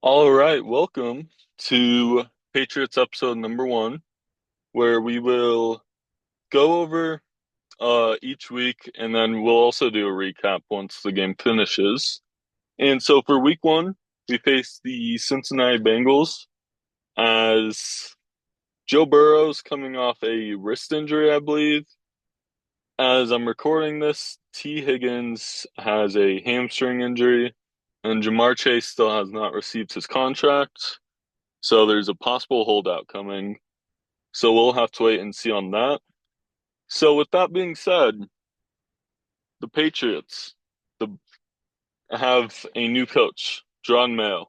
All right, welcome to Patriots episode number one, where we will go over each week and then we'll also do a recap once the game finishes. And so for week one, we face the Cincinnati Bengals as Joe Burrow's coming off a wrist injury, I believe. As I'm recording this, T. Higgins has a hamstring injury, and Jamar Chase still has not received his contract. So there's a possible holdout coming. So we'll have to wait and see on that. So with that being said, the Patriots the, have a new coach, John Mayo,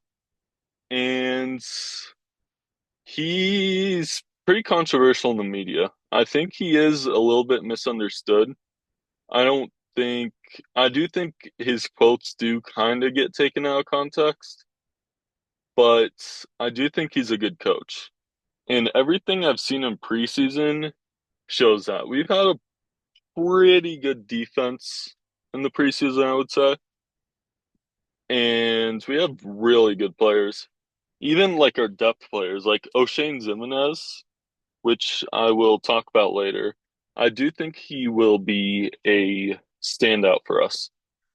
and he's pretty controversial in the media. I think he is a little bit misunderstood. I don't think I do think his quotes do kind of get taken out of context, but I do think he's a good coach. And everything I've seen in preseason shows that. We've had a pretty good defense in the preseason, I would say. And we have really good players. Even like our depth players, like O'Shane Zimenez, which I will talk about later. I do think he will be a standout for us.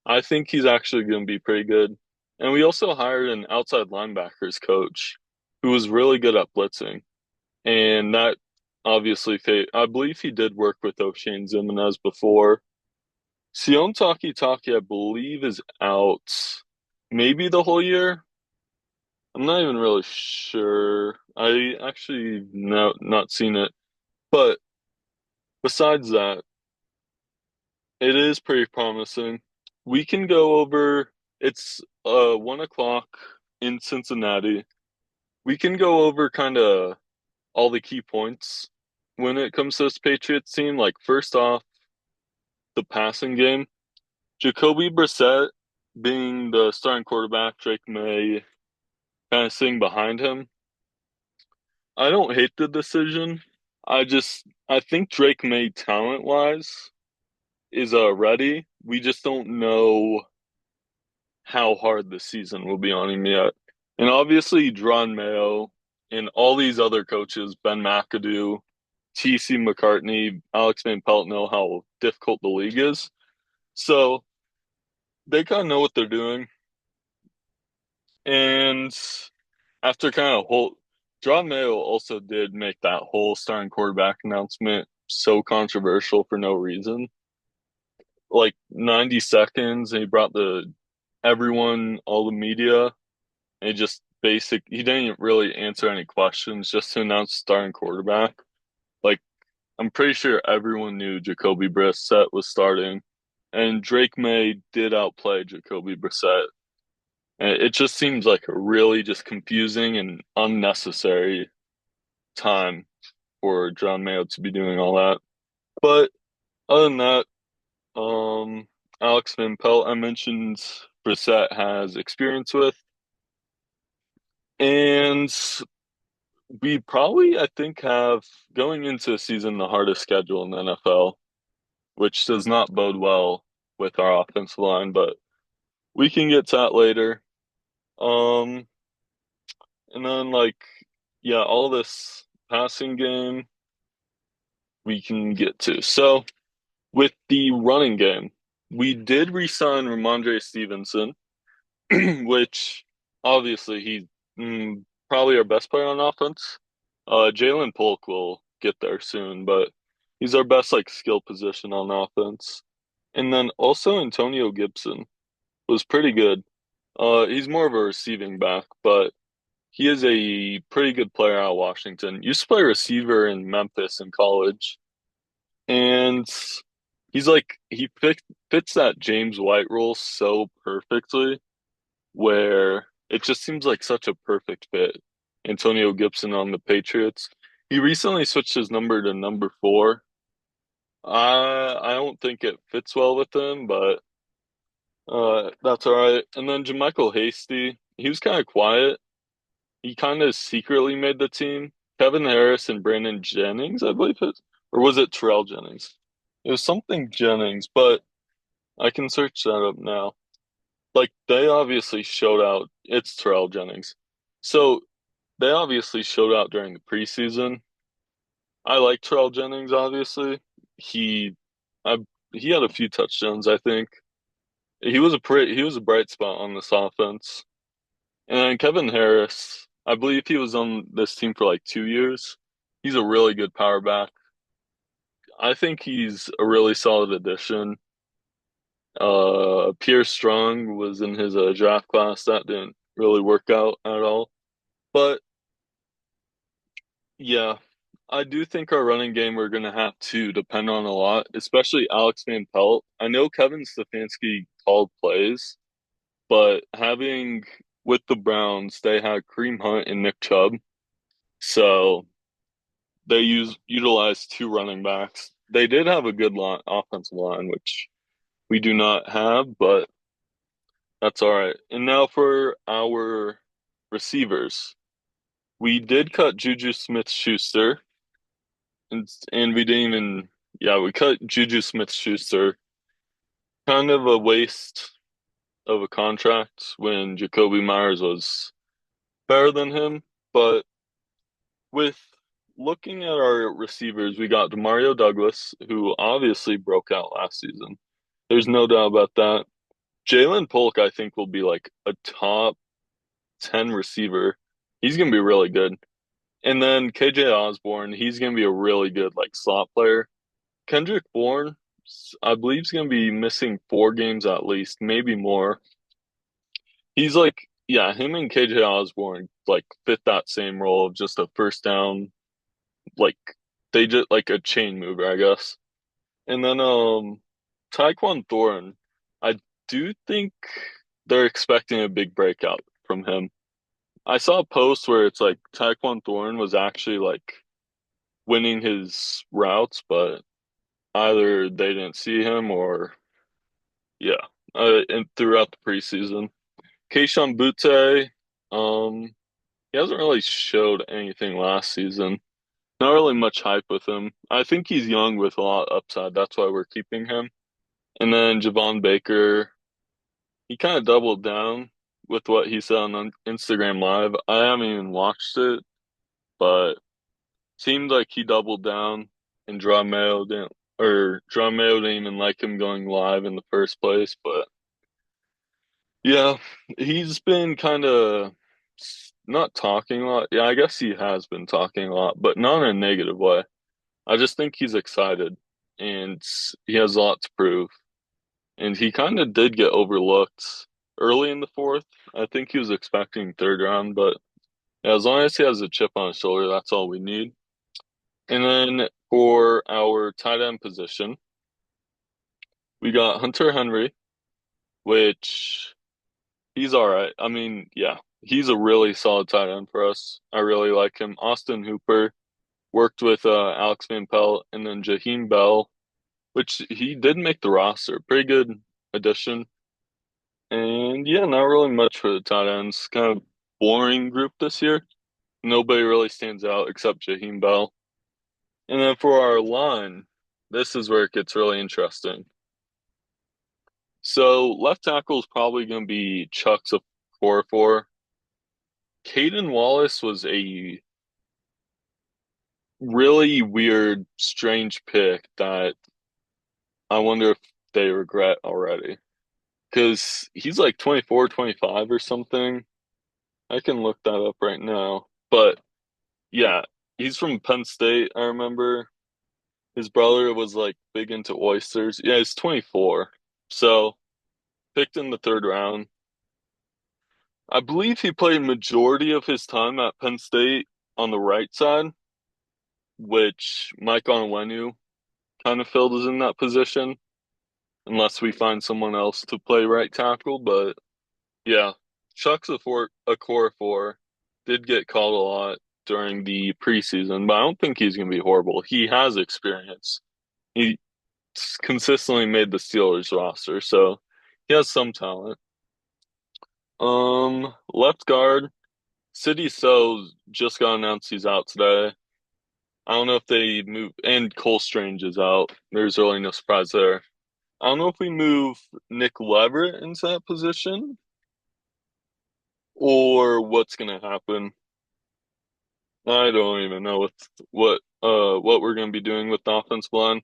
I think he's actually going to be pretty good. And we also hired an outside linebackers coach who was really good at blitzing. And that obviously, I believe he did work with O'Shane Zimenez before. Sion Taki, I believe, is out maybe the whole year. I'm not even really sure. I actually not seen it. But besides that, it is pretty promising. We can go over it's 1 o'clock in Cincinnati. We can go over kind of all the key points when it comes to this Patriots team. Like first off, the passing game. Jacoby Brissett being the starting quarterback, Drake May kind of sitting behind him. I don't hate the decision. I think Drake May talent wise is ready. We just don't know how hard the season will be on him yet. And obviously Dron Mayo and all these other coaches, Ben McAdoo, TC McCartney, Alex Van Pelt know how difficult the league is. So they kind of know what they're doing. And after kind of whole, John Mayo also did make that whole starting quarterback announcement so controversial for no reason. Like 90 seconds, and he brought the everyone, all the media, and he didn't really answer any questions just to announce starting quarterback. Like I'm pretty sure everyone knew Jacoby Brissett was starting, and Drake May did outplay Jacoby Brissett. And it just seems like a really just confusing and unnecessary time for John Mayo to be doing all that. But other than that, um, Alex Van Pelt, I mentioned Brissett has experience with, and we probably, I think, have going into the season the hardest schedule in the NFL, which does not bode well with our offensive line, but we can get to that later. Um, and then yeah, all this passing game we can get to. So with the running game, we did re-sign Ramondre Stevenson, which obviously he's probably our best player on offense. Jalen Polk will get there soon, but he's our best skill position on offense. And then also Antonio Gibson was pretty good. He's more of a receiving back, but he is a pretty good player out of Washington. Used to play receiver in Memphis in college, and fits that James White role so perfectly, where it just seems like such a perfect fit. Antonio Gibson on the Patriots. He recently switched his number to number 4. I don't think it fits well with him, but that's all right. And then Jermichael Hasty, he was kind of quiet. He kind of secretly made the team. Kevin Harris and Brandon Jennings, I believe or was it Terrell Jennings? It was something Jennings, but I can search that up now. Like they obviously showed out. It's Terrell Jennings. So they obviously showed out during the preseason. I like Terrell Jennings, obviously. He I he had a few touchdowns, I think. He was a bright spot on this offense. And then Kevin Harris, I believe he was on this team for like 2 years. He's a really good power back. I think he's a really solid addition. Pierce Strong was in his draft class. That didn't really work out at all. But yeah, I do think our running game we're gonna have to depend on a lot, especially Alex Van Pelt. I know Kevin Stefanski called plays, but having with the Browns, they had Kareem Hunt and Nick Chubb. So they utilized two running backs. They did have a good line, offensive line, which we do not have, but that's all right. And now for our receivers. We did cut Juju Smith-Schuster, and we didn't even, yeah, we cut Juju Smith-Schuster. Kind of a waste of a contract when Jacoby Myers was better than him. But with looking at our receivers, we got Demario Douglas, who obviously broke out last season. There's no doubt about that. Jalen Polk, I think, will be like a top 10 receiver. He's going to be really good. And then KJ Osborne, he's going to be a really good like slot player. Kendrick Bourne, I believe, is going to be missing 4 games at least, maybe more. He's like, yeah, him and KJ Osborne like fit that same role of just a first down, like they just like a chain mover, I guess. And then Tyquan Thornton, I do think they're expecting a big breakout from him. I saw a post where it's like Tyquan Thornton was actually like winning his routes, but either they didn't see him or yeah. And throughout the preseason, Keishon Butte, um, he hasn't really showed anything last season. Not really much hype with him. I think he's young with a lot of upside. That's why we're keeping him. And then Javon Baker, he kind of doubled down with what he said on Instagram Live. I haven't even watched it, but seemed like he doubled down and Draw Mayo didn't even like him going live in the first place. But yeah, he's been kind of not talking a lot. Yeah, I guess he has been talking a lot, but not in a negative way. I just think he's excited and he has a lot to prove. And he kind of did get overlooked early in the fourth. I think he was expecting third round, but as long as he has a chip on his shoulder, that's all we need. And then for our tight end position, we got Hunter Henry, which he's all right. I mean, yeah, he's a really solid tight end for us. I really like him. Austin Hooper worked with Alex Van Pelt and then Jaheim Bell, which he did make the roster. Pretty good addition. And yeah, not really much for the tight ends. Kind of boring group this year. Nobody really stands out except Jaheim Bell. And then for our line, this is where it gets really interesting. So left tackle is probably going to be Chuck's a 4-4. Caden Wallace was a really weird, strange pick that I wonder if they regret already. Because he's like 24, 25 or something. I can look that up right now. But yeah, he's from Penn State, I remember. His brother was like big into oysters. Yeah, he's 24. So picked in the third round. I believe he played majority of his time at Penn State on the right side, which Mike Onwenu kind of filled us in that position, unless we find someone else to play right tackle. But yeah, Chuck's a core four, did get called a lot during the preseason, but I don't think he's going to be horrible. He has experience. He consistently made the Steelers roster, so he has some talent. Left guard, City So just got announced he's out today. I don't know if they move, and Cole Strange is out. There's really no surprise there. I don't know if we move Nick Leverett into that position or what's gonna happen. I don't even know what we're gonna be doing with the offensive line.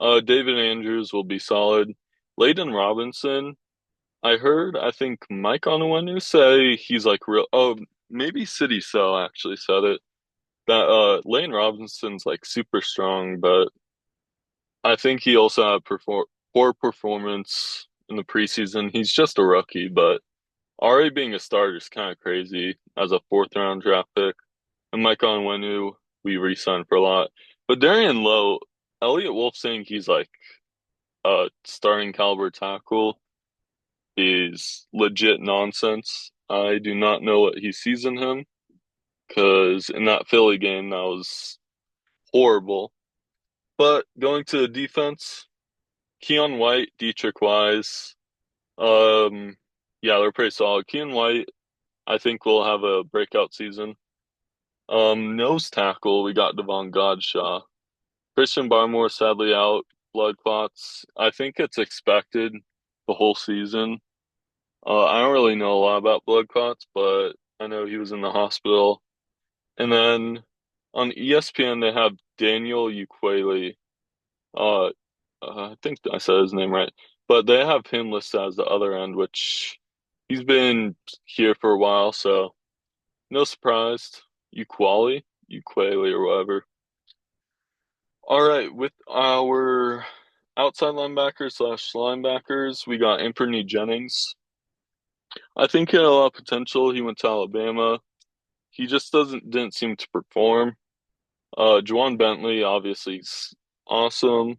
David Andrews will be solid. Layden Robinson, I think Mike Onwenu say he's like real. Oh, maybe City Cell actually said it that Lane Robinson's like super strong, but I think he also had poor performance in the preseason. He's just a rookie, but already being a starter is kind of crazy as a fourth round draft pick. And Mike Onwenu, we re-signed for a lot. But Darian Lowe, Elliot Wolf saying he's like a starting caliber tackle is legit nonsense. I do not know what he sees in him because in that Philly game, that was horrible. But going to the defense, Keon White, Dietrich Wise, um, yeah, they're pretty solid. Keon White, I think will have a breakout season. Nose tackle, we got Devon Godshaw. Christian Barmore sadly out, blood clots. I think it's expected the whole season. I don't really know a lot about blood clots, but I know he was in the hospital. And then on ESPN they have Daniel Ukulele. Uh, I think I said his name right, but they have him listed as the other end, which he's been here for a while, so no surprise. Ukulele or whatever. All right, with our outside linebackers slash linebackers, we got Anthony Jennings. I think he had a lot of potential. He went to Alabama. He just didn't seem to perform. Juwan Bentley obviously is awesome.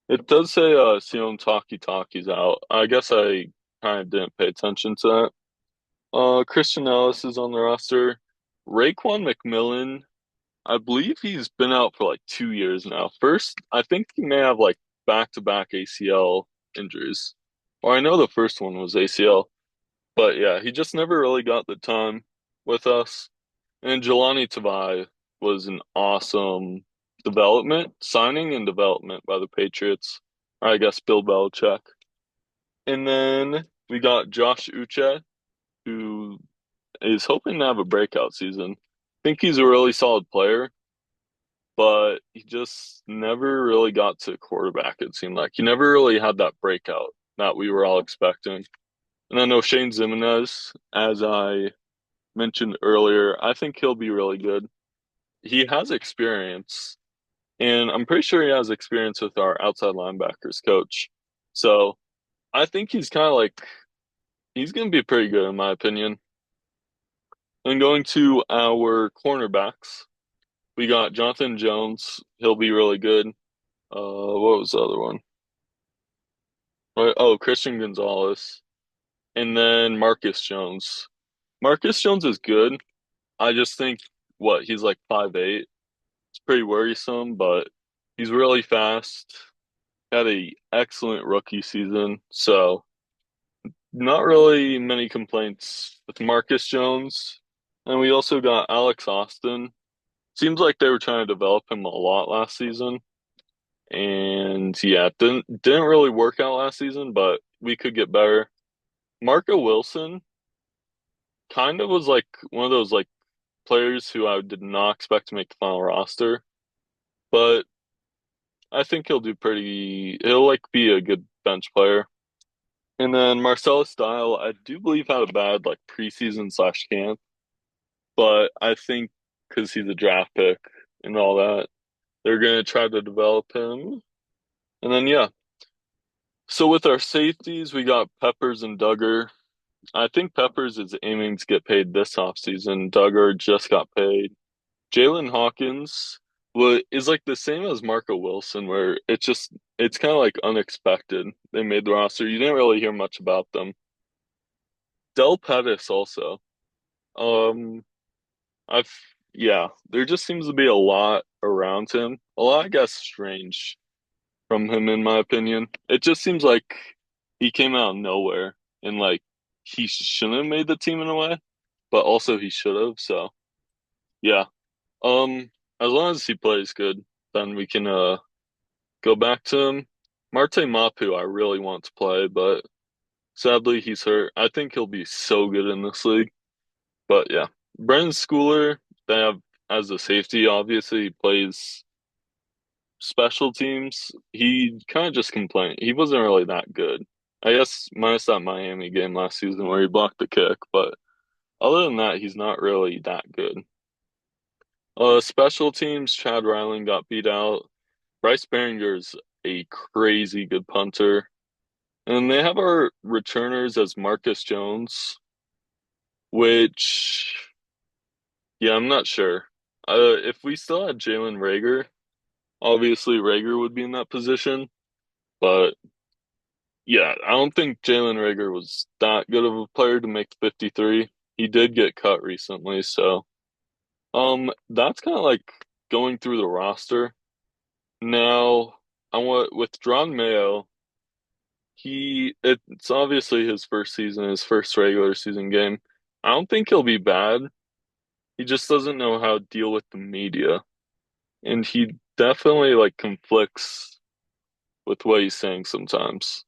It does say Sion Taki's out. I guess I kind of didn't pay attention to that. Christian Ellis is on the roster. Raekwon McMillan, I believe he's been out for like 2 years now. First, I think he may have like back-to-back ACL injuries. Or I know the first one was ACL, but yeah, he just never really got the time with us. And Jelani Tavai was an awesome signing and development by the Patriots. Or I guess Bill Belichick. And then we got Josh Uche, who is hoping to have a breakout season. I think he's a really solid player, but he just never really got to quarterback, it seemed like. He never really had that breakout that we were all expecting. And then O'Shane Zimenez, as I mentioned earlier, I think he'll be really good. He has experience, and I'm pretty sure he has experience with our outside linebackers coach. So I think he's kind of like, he's going to be pretty good, in my opinion. And going to our cornerbacks, we got Jonathan Jones. He'll be really good. What was the other one? Right. Oh, Christian Gonzalez. And then Marcus Jones. Marcus Jones is good. I just think he's like 5'8". It's pretty worrisome, but he's really fast. Had a excellent rookie season, so not really many complaints with Marcus Jones. And we also got Alex Austin. Seems like they were trying to develop him a lot last season. And yeah, didn't really work out last season, but we could get better. Marco Wilson kind of was like one of those like players who I did not expect to make the final roster, but I think he'll like be a good bench player. And then Marcellus Dial, I do believe had a bad like preseason slash camp, but I think because he's a draft pick and all that, they're gonna try to develop him. And then yeah. So with our safeties, we got Peppers and Duggar. I think Peppers is aiming to get paid this offseason. Duggar just got paid. Jalen Hawkins is like the same as Marco Wilson, where it's kind of like unexpected. They made the roster. You didn't really hear much about them. Del Pettis also. Um, I've yeah, there just seems to be a lot around him. A lot, I guess, strange from him, in my opinion. It just seems like he came out of nowhere and like he shouldn't have made the team in a way, but also he should have. So yeah, as long as he plays good, then we can go back to him. Marte Mapu, I really want to play, but sadly he's hurt. I think he'll be so good in this league. But yeah, Brendan Schooler, they have as a safety, obviously, he plays special teams. He kind of just complained. He wasn't really that good. I guess minus that Miami game last season where he blocked the kick, but other than that, he's not really that good. Special teams, Chad Ryland got beat out. Bryce Behringer's a crazy good punter. And they have our returners as Marcus Jones, which, yeah, I'm not sure. If we still had Jalen Rager, obviously Rager would be in that position. But yeah, I don't think Jalen Rager was that good of a player to make the 53. He did get cut recently, so that's kind of like going through the roster. Now, I want with John Mayo, it's obviously his first season, his first regular season game. I don't think he'll be bad. He just doesn't know how to deal with the media. And he definitely like conflicts with what he's saying sometimes.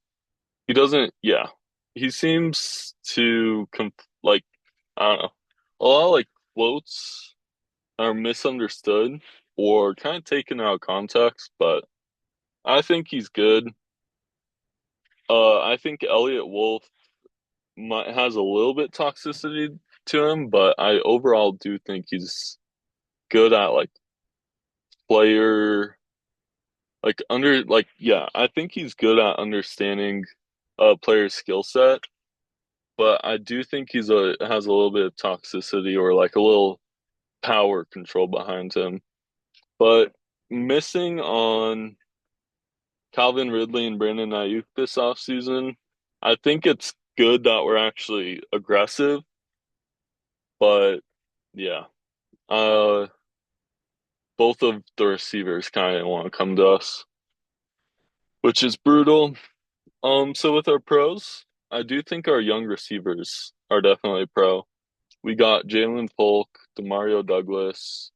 He doesn't, yeah. He seems to like I don't know. A lot of like quotes are misunderstood or kind of taken out of context, but I think he's good. I think Elliot Wolf has a little bit toxicity to him, but I overall do think he's good at like player yeah, I think he's good at understanding a player's skill set, but I do think he's a has a little bit of toxicity or like a little power control behind him. But missing on Calvin Ridley and Brandon Ayuk this offseason, I think it's good that we're actually aggressive, but yeah. Uh both of the receivers kind of want to come to us, which is brutal. So with our pros, I do think our young receivers are definitely pro. We got Jalen Polk, Demario Douglas,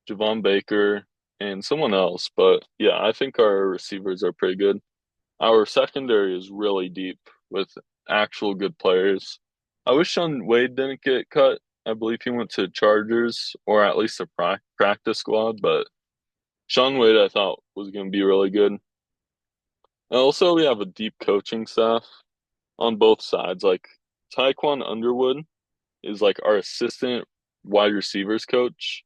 Javon Baker, and someone else. But yeah, I think our receivers are pretty good. Our secondary is really deep with actual good players. I wish Sean Wade didn't get cut. I believe he went to Chargers or at least a practice squad, but Sean Wade I thought was going to be really good. And also, we have a deep coaching staff on both sides. Like Taekwon Underwood is like our assistant wide receivers coach,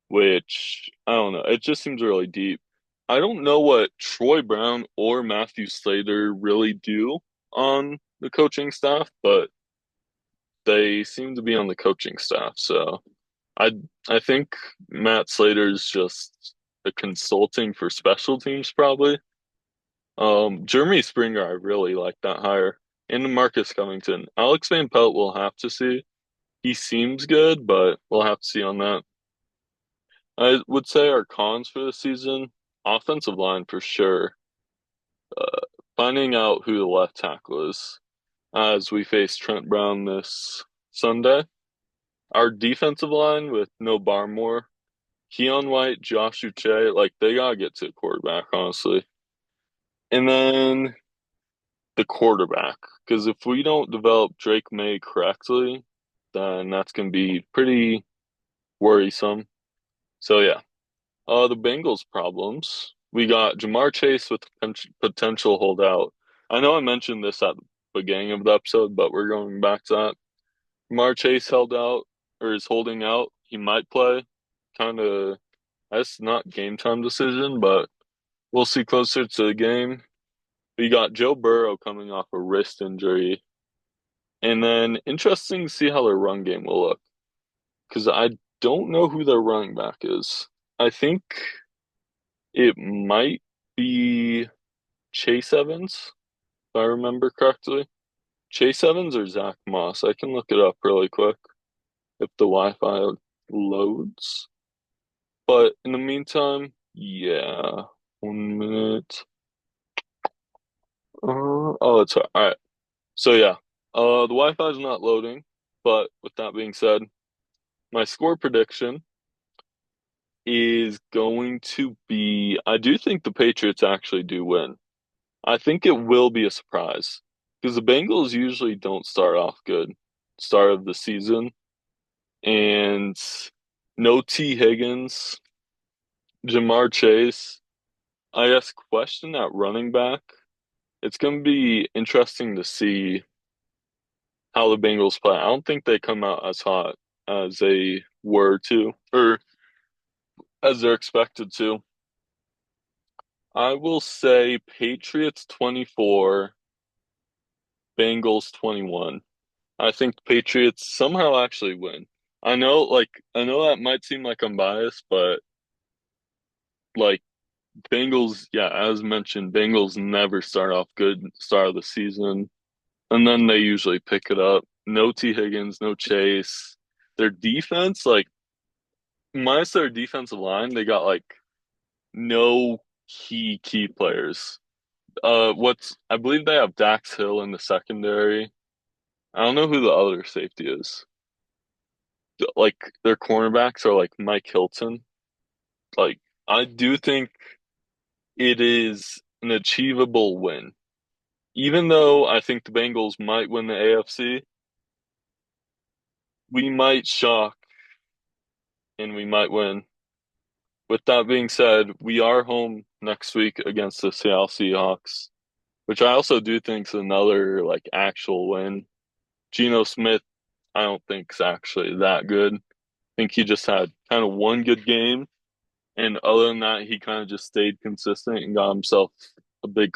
which I don't know. It just seems really deep. I don't know what Troy Brown or Matthew Slater really do on the coaching staff, but they seem to be on the coaching staff. So I I think Matt Slater's just a consulting for special teams probably. Jeremy Springer, I really like that hire. And Marcus Covington. Alex Van Pelt will have to see. He seems good, but we'll have to see on that. I would say our cons for the season, offensive line for sure. Uh, Finding out who the left tackle is as we face Trent Brown this Sunday. Our defensive line with no Barmore, Keon White, Josh Uche, like they gotta get to the quarterback, honestly. And then the quarterback, because if we don't develop Drake May correctly, then that's gonna be pretty worrisome. So yeah, the Bengals problems. We got Jamar Chase with potential holdout. I know I mentioned this at the beginning of the episode, but we're going back to that. Jamar Chase held out or is holding out. He might play. Kind of, that's not game time decision, but we'll see closer to the game. We got Joe Burrow coming off a wrist injury. And then interesting to see how their run game will look. Because I don't know who their running back is. I think it might be Chase Evans, if I remember correctly. Chase Evans or Zach Moss? I can look it up really quick if the Wi-Fi loads. But in the meantime, yeah. 1 minute. Oh, it's all right. So yeah, the Wi-Fi is not loading. But with that being said, my score prediction is going to be. I do think the Patriots actually do win. I think it will be a surprise because the Bengals usually don't start off good start of the season. and no T. Higgins, Jamar Chase. I guess question at running back. It's going to be interesting to see how the Bengals play. I don't think they come out as hot as they were to, or as they're expected to. I will say Patriots 24, Bengals 21. I think the Patriots somehow actually win. I know that might seem like I'm biased, but like Bengals, yeah, as mentioned, Bengals never start off good start of the season, and then they usually pick it up. No T. Higgins, no Chase. Their defense, like minus their defensive line, they got like no key players. What's I believe they have Dax Hill in the secondary. I don't know who the other safety is. Like their cornerbacks are like Mike Hilton. Like I do think it is an achievable win. Even though I think the Bengals might win the AFC, we might shock and we might win. With that being said, we are home next week against the Seattle Seahawks, which I also do think is another like actual win. Geno Smith, I don't think is actually that good. I think he just had kind of one good game, and other than that, he kind of just stayed consistent and got himself a big